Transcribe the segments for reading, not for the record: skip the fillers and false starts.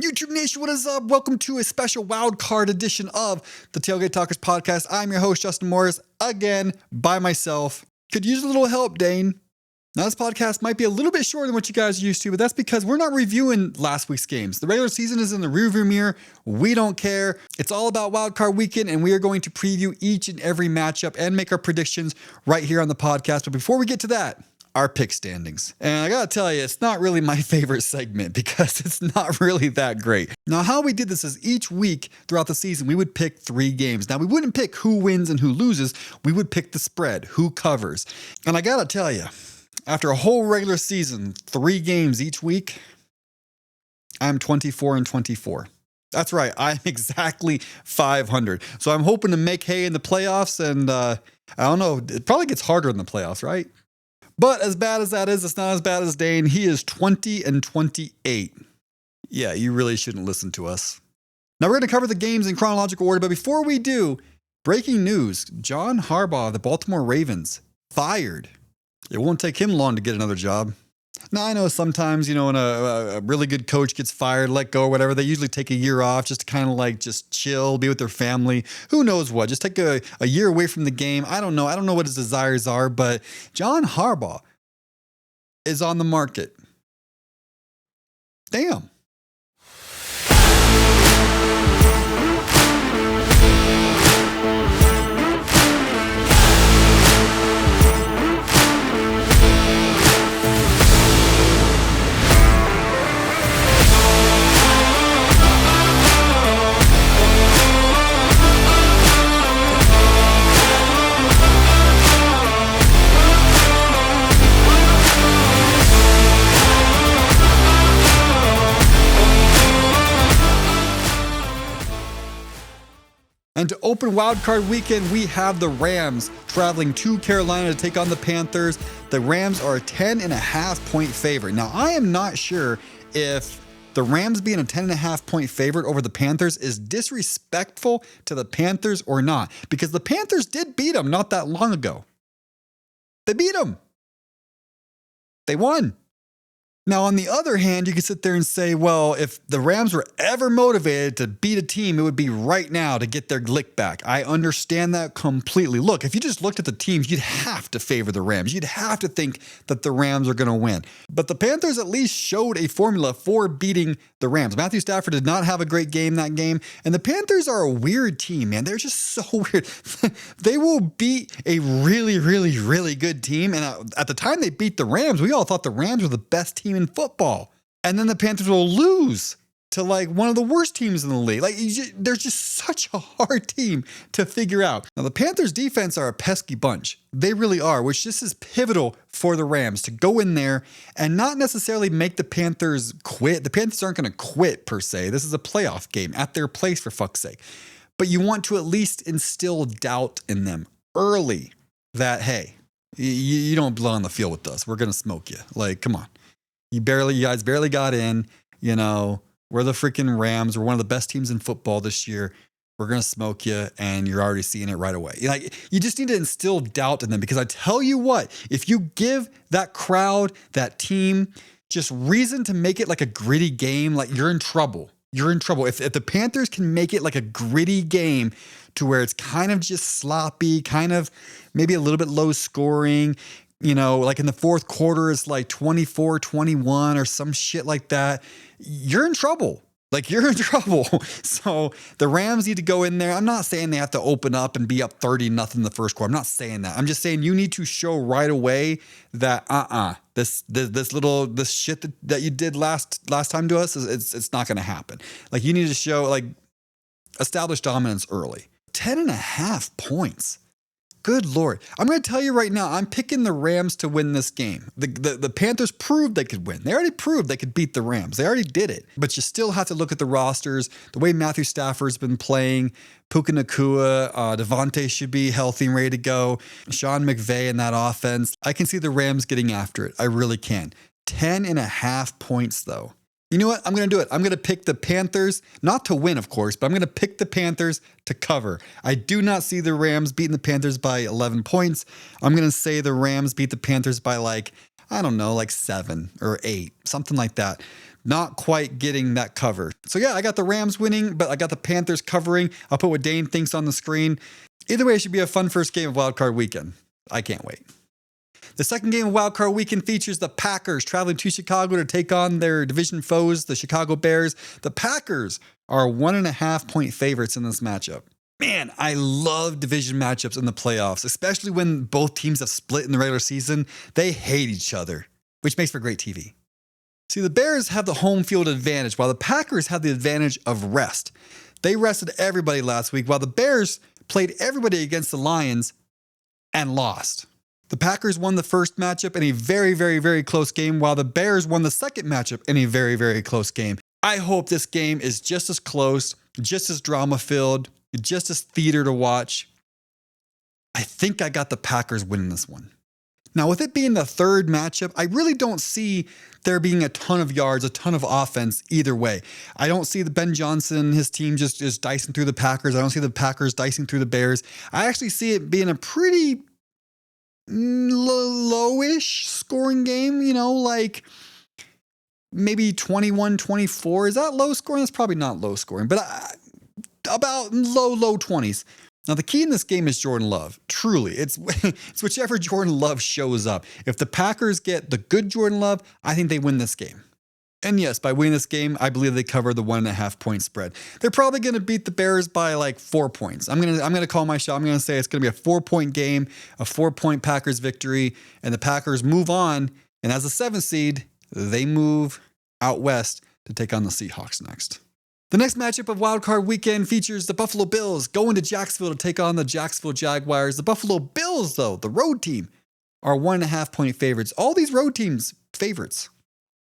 YouTube Nation, what is up? Welcome to a special Wildcard edition of the Tailgate Talkers Podcast. I'm your host, Justin Morris, again, by myself. Could use a little help, Dane. Now, this podcast might be a little bit shorter than what you guys are used to, but that's because we're not reviewing last week's games. The regular season is in the rearview mirror. We don't care. It's all about Wildcard Weekend, and we are going to preview each and every matchup and make our predictions right here on the podcast. But before we get to that, our pick standings. And I gotta tell you, it's not really my favorite segment because it's not really that great. Now, how we did this is each week throughout the season, we would pick 3 games. Now, we wouldn't pick who wins and who loses. We would pick the spread, who covers. And I gotta tell you, after a whole regular season, 3 games each week, I'm 24-24. That's right, I'm exactly 500. So I'm hoping to make hay in the playoffs, and I don't know, it probably gets harder in the playoffs, right? But as bad as that is, it's not as bad as Dane. He is 20-28. Yeah, you really shouldn't listen to us. Now we're going to cover the games in chronological order, but before we do, breaking news, John Harbaugh, the Baltimore Ravens, fired. It won't take him long to get another job. Now, I know sometimes, when a really good coach gets fired, let go, or whatever, they usually take a year off just to kind of just chill, be with their family. Who knows what? Just take a year away from the game. I don't know. I don't know what his desires are, but John Harbaugh is on the market. Damn. And to open Wildcard Weekend, we have the Rams traveling to Carolina to take on the Panthers. The Rams are a 10.5-point favorite. Now, I am not sure if the Rams being a 10.5-point favorite over the Panthers is disrespectful to the Panthers or not, because the Panthers did beat them not that long ago. They beat them. They won. Now, on the other hand, you could sit there and say, well, if the Rams were ever motivated to beat a team, it would be right now to get their lick back. I understand that completely. Look, if you just looked at the teams, you'd have to favor the Rams. You'd have to think that the Rams are going to win. But the Panthers at least showed a formula for beating the Rams. Matthew Stafford did not have a great game that game. And the Panthers are a weird team, man. They're just so weird. They will beat a really, really, really good team. And at the time they beat the Rams, we all thought the Rams were the best team in football. And then the Panthers will lose to one of the worst teams in the league. They're just such a hard team to figure out. Now, the Panthers defense are a pesky bunch. They really are, which just is pivotal for the Rams to go in there and not necessarily make the Panthers quit. The Panthers aren't going to quit per se. This is a playoff game at their place, for fuck's sake. But you want to at least instill doubt in them early that, hey, you don't belong on the field with us. We're going to smoke you. Come on. You guys barely got in, we're the freaking Rams. We're one of the best teams in football this year. We're going to smoke you, and you're already seeing it right away. You just need to instill doubt in them, because I tell you what, if you give that crowd, that team, just reason to make it like a gritty game, you're in trouble. You're in trouble. If the Panthers can make it like a gritty game to where it's kind of just sloppy, kind of maybe a little bit low scoring, in the fourth quarter, it's 24-21 or some shit like that. You're in trouble. You're in trouble. So the Rams need to go in there. I'm not saying they have to open up and be up 30-0 in the first quarter. I'm not saying that. I'm just saying you need to show right away that this shit that you did last time to us it's not going to happen. You need to show establish dominance early. 10.5 points. Good Lord. I'm going to tell you right now, I'm picking the Rams to win this game. The Panthers proved they could win. They already proved they could beat the Rams. They already did it. But you still have to look at the rosters, the way Matthew Stafford's been playing, Puka Nacua, Devontae should be healthy and ready to go, Sean McVay in that offense. I can see the Rams getting after it. I really can. 10.5 points, though. You know what? I'm going to do it. I'm going to pick the Panthers, not to win, of course, but I'm going to pick the Panthers to cover. I do not see the Rams beating the Panthers by 11 points. I'm going to say the Rams beat the Panthers by 7 or 8, something like that. not quite getting that cover. So yeah, I got the Rams winning, but I got the Panthers covering. I'll put what Dane thinks on the screen. Either way, it should be a fun first game of Wildcard Weekend. I can't wait. The second game of Wildcard Weekend features the Packers traveling to Chicago to take on their division foes, the Chicago Bears. The Packers are 1.5-point favorites in this matchup. Man, I love division matchups in the playoffs, especially when both teams have split in the regular season. They hate each other, which makes for great TV. See, the Bears have the home field advantage, while the Packers have the advantage of rest. They rested everybody last week, while the Bears played everybody against the Lions and lost. The Packers won the first matchup in a very, very, very close game, while the Bears won the second matchup in a very, very close game. I hope this game is just as close, just as drama-filled, just as theater to watch. I think I got the Packers winning this one. Now, with it being the third matchup, I really don't see there being a ton of yards, a ton of offense either way. I don't see the Ben Johnson, his team just dicing through the Packers. I don't see the Packers dicing through the Bears. I actually see it being a pretty lowish scoring game, like maybe 21-24. Is that low scoring? That's probably not low scoring, but about low 20s. Now, the key in this game is Jordan Love. Truly, it's whichever Jordan Love shows up. If the Packers get the good Jordan Love, I think they win this game. And yes, by winning this game, I believe they cover the 1.5-point spread. They're probably going to beat the Bears by like 4 points. I'm gonna call my shot. I'm going to say it's going to be a 4-point game, a 4-point Packers victory, and the Packers move on. And as a 7th seed, they move out west to take on the Seahawks next. The next matchup of Wildcard Weekend features the Buffalo Bills going to Jacksonville to take on the Jacksonville Jaguars. The Buffalo Bills, though, the road team, are 1.5-point favorites. All these road teams, favorites.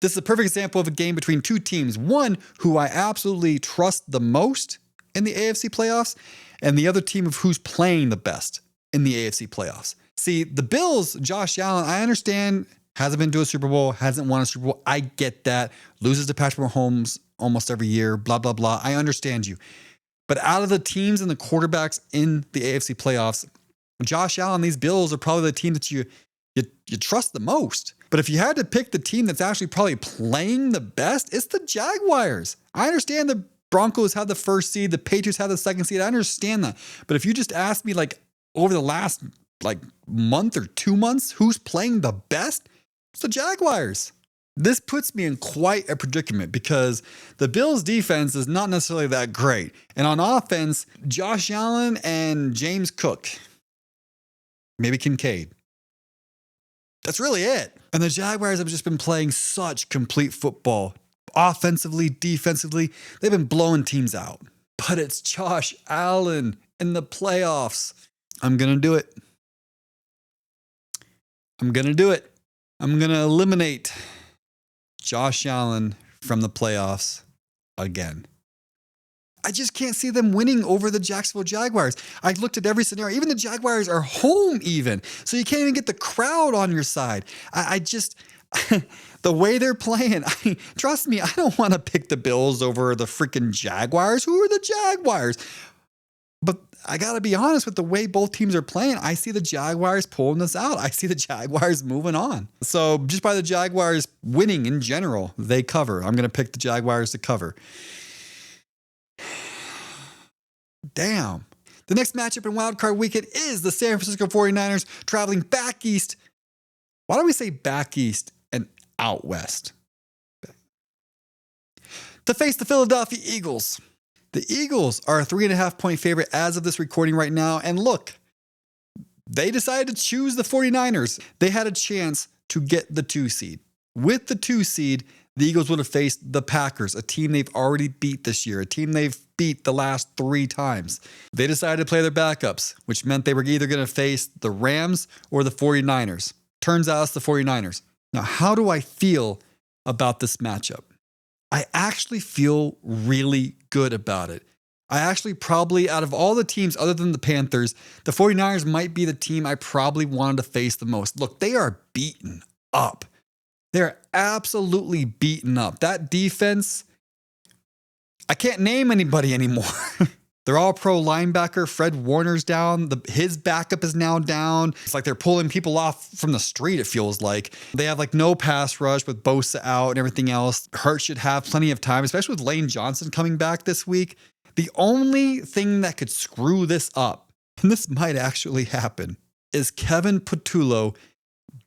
This is a perfect example of a game between two teams. One who I absolutely trust the most in the AFC playoffs, and the other team of who's playing the best in the AFC playoffs. See, the Bills, Josh Allen, I understand, hasn't been to a Super Bowl, hasn't won a Super Bowl. I get that. Loses to Patrick Mahomes almost every year, blah, blah, blah. I understand you. But out of the teams and the quarterbacks in the AFC playoffs, Josh Allen, these Bills are probably the team that you trust the most. But if you had to pick the team that's actually probably playing the best, it's the Jaguars. I understand the Broncos had the first seed, the Patriots had the second seed. I understand that. But if you just ask me over the last month or 2 months, who's playing the best? It's the Jaguars. This puts me in quite a predicament because the Bills' defense is not necessarily that great. And on offense, Josh Allen and James Cook, maybe Kincaid. That's really it. And the Jaguars have just been playing such complete football. Offensively, defensively, they've been blowing teams out. But it's Josh Allen in the playoffs. I'm going to do it. I'm going to eliminate Josh Allen from the playoffs again. I just can't see them winning over the Jacksonville Jaguars. I looked at every scenario. Even the Jaguars are home even. So you can't even get the crowd on your side. I just, the way they're playing, trust me, I don't want to pick the Bills over the freaking Jaguars. Who are the Jaguars? But I got to be honest with the way both teams are playing. I see the Jaguars pulling this out. I see the Jaguars moving on. So just by the Jaguars winning in general, they cover. I'm going to pick the Jaguars to cover. Damn. The next matchup in Wildcard Weekend is the San Francisco 49ers traveling back east. Why don't we say back east and out west? To face the Philadelphia Eagles. The Eagles are a 3.5-point favorite as of this recording right now. And look, they decided to choose the 49ers. They had a chance to get the 2 seed. With the 2 seed, the Eagles would have faced the Packers, a team they've already beat this year, a team they've beat the last 3 times. They decided to play their backups, which meant they were either going to face the Rams or the 49ers. Turns out it's the 49ers. Now, how do I feel about this matchup? I actually feel really good about it. I actually probably, out of all the teams other than the Panthers, the 49ers might be the team I probably wanted to face the most. Look, they are beaten up. They're absolutely beaten up. That defense, I can't name anybody anymore. Their all-pro linebacker, Fred Warner's down. His backup is now down. It's like they're pulling people off from the street, it feels like. They have like no pass rush with Bosa out and everything else. Hurts should have plenty of time, especially with Lane Johnson coming back this week. The only thing that could screw this up, and this might actually happen, is Kevin Patullo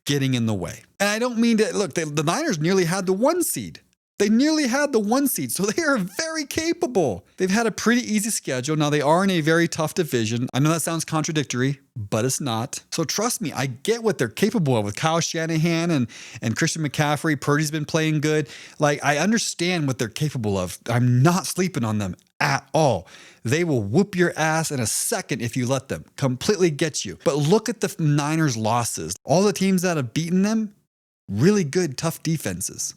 getting in the way. And I don't mean to, look, the Niners nearly had the 1 seed. They nearly had the 1 seed, so they are very capable. They've had a pretty easy schedule. Now, they are in a very tough division. I know that sounds contradictory, but it's not. So trust me, I get what they're capable of with Kyle Shanahan and Christian McCaffrey. Purdy's been playing good. Like, I understand what they're capable of. I'm not sleeping on them at all. They will whoop your ass in a second if you let them. Completely get you. But look at the Niners' losses. All the teams that have beaten them, really good, tough defenses.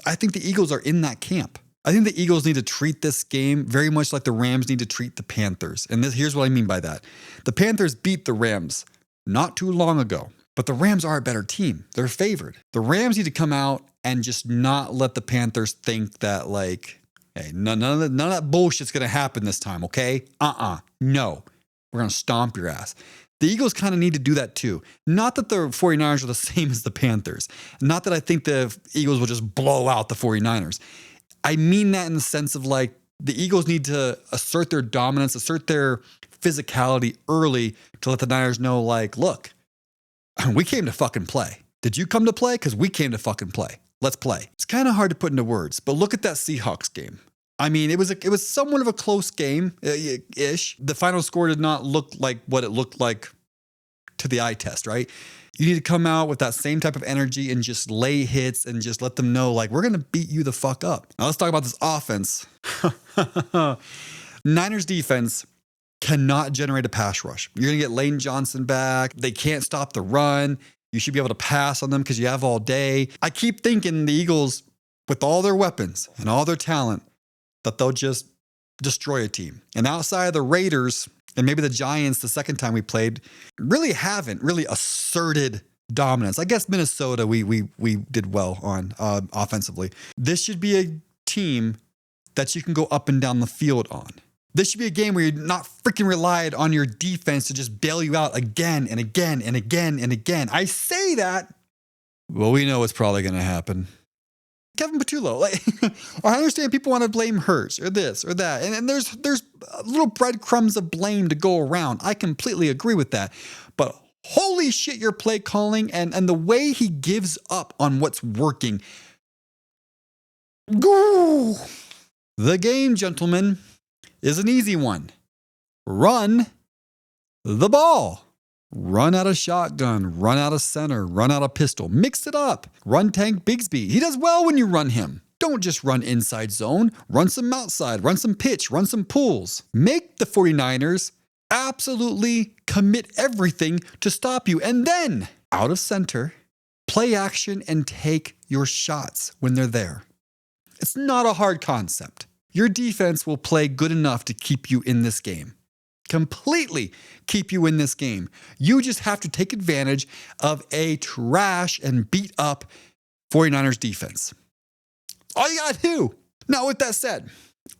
I think the Eagles are in that camp. I think the Eagles need to treat this game very much like the Rams need to treat the Panthers. And here's what I mean by that. The Panthers beat the Rams not too long ago, but the Rams are a better team. They're favored. The Rams need to come out and just not let the Panthers think that, like, hey, none of that bullshit's going to happen this time, okay? No. We're going to stomp your ass. The Eagles kind of need to do that too. Not that the 49ers are the same as the Panthers. Not that I think the Eagles will just blow out the 49ers. I mean that in the sense of, like, the Eagles need to assert their dominance, assert their physicality early to let the Niners know, like, look, we came to fucking play. Did you come to play? Because we came to fucking play. Let's play. It's kind of hard to put into words, but look at that Seahawks game. I mean, it was somewhat of a close game-ish. The final score did not look like what it looked like to the eye test, right? You need to come out with that same type of energy and just lay hits and just let them know, like, we're going to beat you the fuck up. Now let's talk about this offense. Niners defense cannot generate a pass rush. You're going to get Lane Johnson back. They can't stop the run. You should be able to pass on them because you have all day. I keep thinking the Eagles, with all their weapons and all their talent, that they'll just destroy a team. And outside of the Raiders and maybe the Giants the second time we played, really haven't really asserted dominance. I guess Minnesota we did well on offensively. This should be a team that you can go up and down the field on. This should be a game where you're not freaking relied on your defense to just bail you out again and again and again and again. I say that, well, we know what's probably going to happen. Kevin Patullo, like, I understand people want to blame Hurts or this or that, and there's little breadcrumbs of blame to go around. I completely agree with that, but holy shit, your play calling and the way he gives up on what's working. Goo! The game, gentlemen, is an easy one. Run the ball. Run out of shotgun, run out of center, run out of pistol. Mix it up. Run Tank Bigsby. He does well when you run him. Don't just run inside zone. Run some outside, run some pitch, run some pulls. Make the 49ers absolutely commit everything to stop you. And then, out of center, play action and take your shots when they're there. It's not a hard concept. Your defense will play good enough to keep you in this game. Completely keep you in this game. You just have to take advantage of a trash and beat up 49ers defense. All you gotta do. Now, with that said,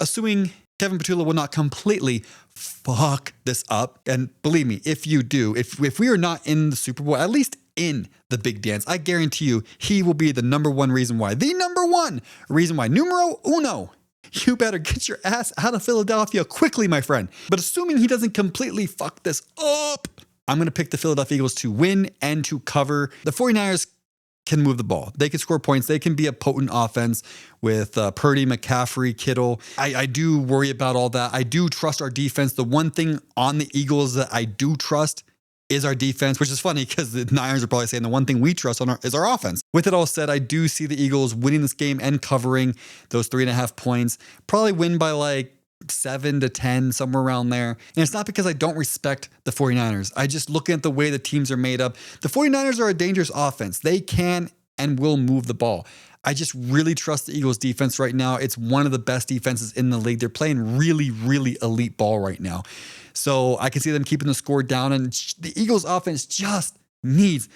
assuming Kevin Patullo will not completely fuck this up, and believe me, if you do, if we are not in the Super Bowl, at least in the big dance, I guarantee you he will be the number one reason why. The number one reason why. Numero uno. You better get your ass out of Philadelphia quickly, my friend. But assuming he doesn't completely fuck this up, I'm going to pick the Philadelphia Eagles to win and to cover. The 49ers can move the ball. They can score points. They can be a potent offense with Purdy, McCaffrey, Kittle. I do worry about all that. I do trust our defense. The one thing on the Eagles that I do trust is our defense, which is funny because the Niners are probably saying the one thing we trust is our offense. With it all said, I do see the Eagles winning this game and covering those 3.5 points. Probably win by like 7 to 10, somewhere around there. And it's not because I don't respect the 49ers. I just look at the way the teams are made up. The 49ers are a dangerous offense. They can and will move the ball. I just really trust the Eagles defense right now. It's one of the best defenses in the league. They're playing really, really elite ball right now. So I can see them keeping the score down, and the Eagles offense just needs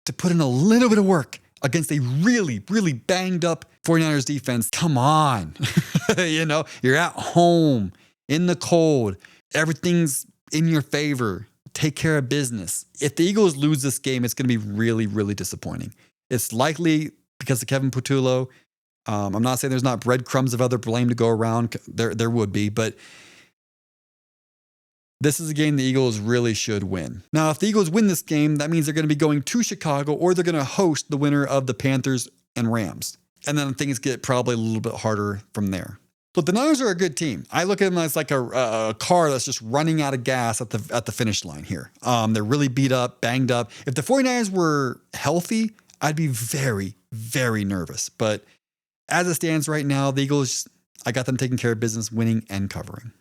to put in a little bit of work against a really, really banged up 49ers defense. Come on. You're at home. in the cold. Everything's in your favor. Take care of business. If the Eagles lose this game, it's going to be really, really disappointing. It's likely because of Kevin Patullo. I'm not saying there's not breadcrumbs of other blame to go around. There would be, but this is a game the Eagles really should win. Now, if the Eagles win this game, that means they're going to be going to Chicago, or they're going to host the winner of the Panthers and Rams. And then things get probably a little bit harder from there. But the Niners are a good team. I look at them as like a car that's just running out of gas at the finish line here. They're really beat up, banged up. If the 49ers were healthy, I'd be very, very nervous. But as it stands right now, the Eagles, I got them taking care of business, winning and covering.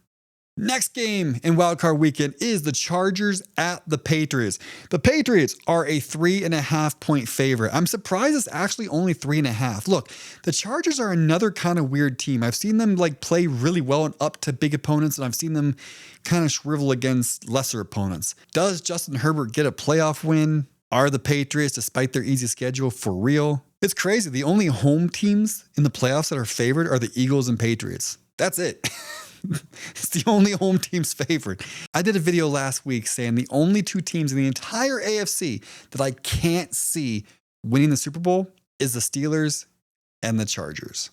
Next game in Wildcard Weekend is the Chargers at the Patriots. The Patriots are a 3.5 point favorite. I'm surprised it's actually only 3.5. Look, the Chargers are another kind of weird team. I've seen them play really well and up to big opponents, and I've seen them kind of shrivel against lesser opponents. Does Justin Herbert get a playoff win? Are the Patriots, despite their easy schedule, for real? It's crazy. The only home teams in the playoffs that are favored are the Eagles and Patriots. That's it. It's the only home team's favorite. I did a video last week saying the only two teams in the entire AFC that I can't see winning the Super Bowl is the Steelers and the Chargers.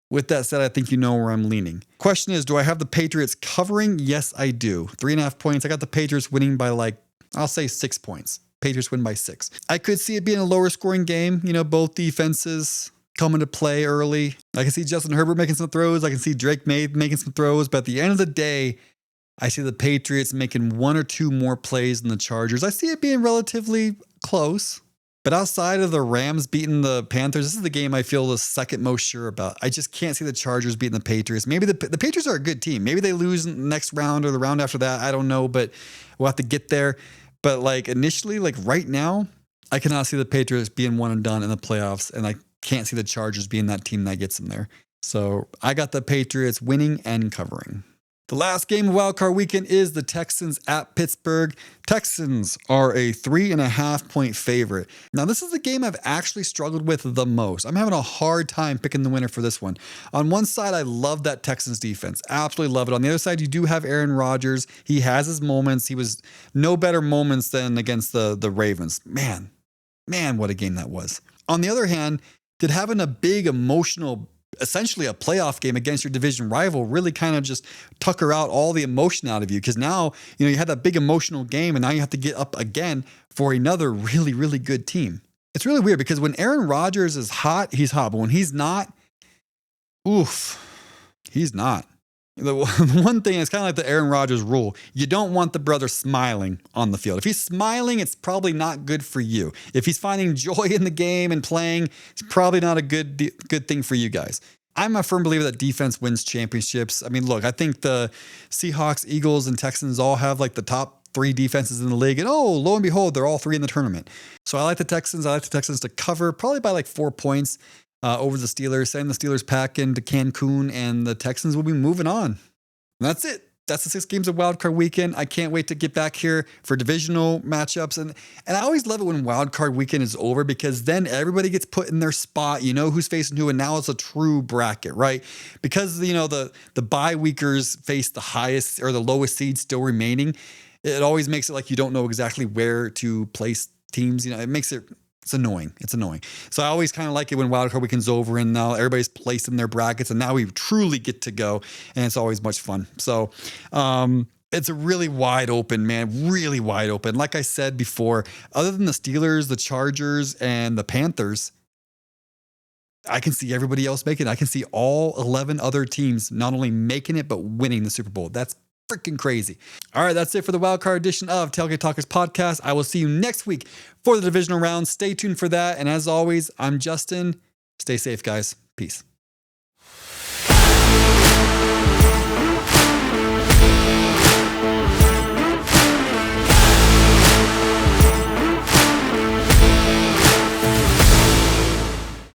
With that said, I think you know where I'm leaning. Question is, do I have the Patriots covering? Yes, I do. 3.5 points. I got the Patriots winning by I'll say 6 points. Patriots win by 6. I could see it being a lower scoring game. Both defenses coming to play early. I can see Justin Herbert making some throws. I can see Drake May making some throws. But at the end of the day, I see the Patriots making 1 or 2 more plays than the Chargers. I see it being relatively close. But outside of the Rams beating the Panthers, this is the game I feel the second most sure about. I just can't see the Chargers beating the Patriots. Maybe the Patriots are a good team. Maybe they lose in the next round or the round after that. I don't know, but we'll have to get there. But initially, right now, I cannot see the Patriots being one and done in the playoffs, and I can't see the Chargers being that team that gets them there. So I got the Patriots winning and covering. The last game of Wildcard Weekend is the Texans at Pittsburgh. Texans are a 3.5 point favorite. Now, this is the game I've actually struggled with the most. I'm having a hard time picking the winner for this one. On one side, I love that Texans defense. Absolutely love it. On the other side, you do have Aaron Rodgers. He has his moments. He was no better moments than against the Ravens. Man, what a game that was. On the other hand, did having a big emotional, essentially a playoff game against your division rival really kind of just tucker out all the emotion out of you? Because now, you had that big emotional game and now you have to get up again for another really, really good team. It's really weird because when Aaron Rodgers is hot, he's hot. But when he's not, he's not. The one thing is kind of like the Aaron Rodgers rule. You don't want the brother smiling on the field. If he's smiling, it's probably not good for you. If he's finding joy in the game and playing, it's probably not a good thing for you guys. I'm a firm believer that defense wins championships. I mean, look, I think the Seahawks, Eagles, and Texans all have the top 3 defenses in the league. And lo and behold, they're all 3 in the tournament. So I like the Texans. I like the Texans to cover probably by 4 points. Over the Steelers, send the Steelers pack into Cancun, and the Texans will be moving on. And that's it. That's the 6 games of Wildcard Weekend. I can't wait to get back here for divisional matchups. And I always love it when Wildcard Weekend is over because then everybody gets put in their spot. You know who's facing who, and now it's a true bracket, right? Because, the bye weekers face the highest or the lowest seed still remaining. It always makes it like you don't know exactly where to place teams. It makes it... It's annoying. So I always kind of like it when Wildcard Weekend's over and now everybody's placed in their brackets and now we truly get to go, and it's always much fun. So it's a really wide open, man, really wide open. Like I said before, other than the Steelers, the Chargers, and the Panthers, I can see everybody else making it. I can see all 11 other teams not only making it, but winning the Super Bowl. That's freaking crazy. All right, that's it for the Wildcard edition of Tailgate Talkers Podcast. I will see you next week for the divisional round. Stay tuned for that. And as always, I'm Justin. Stay safe, guys. Peace.